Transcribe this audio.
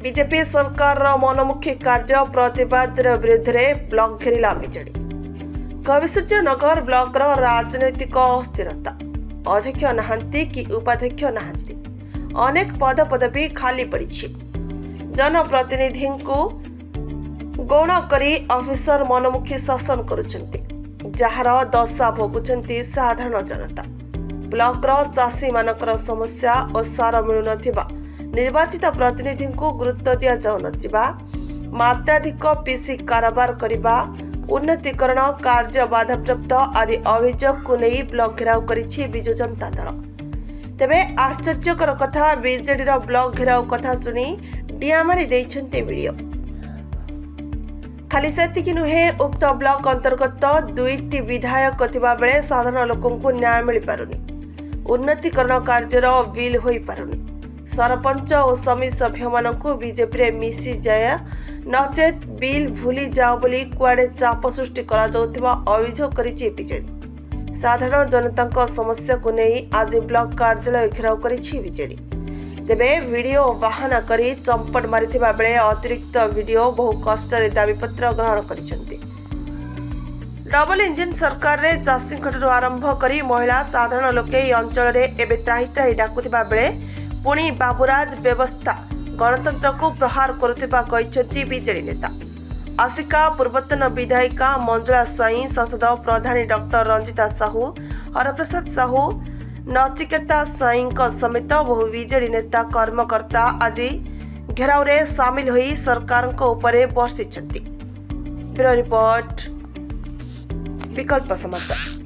BJP सरकार मनमुखी कार्य प्रतिवाद विरुद्ध में ब्लॉक घेरिला बीजेडी। कविसूर्यनगर ब्लॉक राजनैतिक अस्थिरता, अध्यक्ष नहांती कि उपाध्यक्ष नहांती, अनेक पद पदवी खाली पड़ी। जनप्रतिनिधि को गौण करी ऑफिसर मनमुखी शासन करुछंती, जार दशा भोगुछंती साधारण जनता। ब्लॉक चाषी मानकर समस्या और सार मिलु नथिबा, निर्वाचित प्रतिनिधि को गुरुत्व दिया जाउ नथिबा, मात्राधिक पीसी कारोबार करिबा, उन्नतीकरण कार्य बाधाप्राप्त आदि अभियोग को नहीं ब्लॉक घेराव करिछि बिजु जनता दल। तेबे आश्चर्यकर कथा, बीजेडी ब्लॉक घेराव कथा सुनी डिया मारी दैछन्ते वीडियो। खाली सेतिकी नुहे, उक्त ब्लॉक अंतर्गत 2टी विधायक थिबा बेले साधारण लोकंकु न्याय मिल पारुनी, उन्नतीकरण कार्यर बिल होई पारुनी, सरपंच और समिति सभ्य मानकु बीजेपी रे मिसी जाय नचेत बिल भूली जाओ बोली कुआडे चाप सृष्टि करा जाउथिबा अभियोग करिछि बीजेडी। साधारण जनता समस्या को नहीं आज ब्लॉक कार्यालय घेराव करिछि बीजेडी। तेबे वीडियो बाहाना करी चंपट मारिथिबा बेले अतिरिक्त वीडियो बहु कष्ट दाबीपत्र ग्रहण करिसेंती। डबल इंजिन सरकार रे चाषी खटरू आरंभ करी महिला साधारण लोके अंचल रे एबे त्राही त्राही डाकुथिबा बेले पुणी बाबुराज व्यवस्था गणतंत्र को प्रहार करुथिबा कहिसेंती बीजेडी नेता। आसिका पूर्वतन विधायिका मंजुला स्वाई, सांसद प्रधानी डॉक्टर रंजिता साहू, हरप्रसाद साहू, नचिकेता स्वाई समेत बहु बीजेडी नेता कर्मकर्ता आज घेराव रे सामिल होई सरकार को ऊपर बर्षिछंती। ब्यूरो रिपोर्ट, विकल्प समाचार।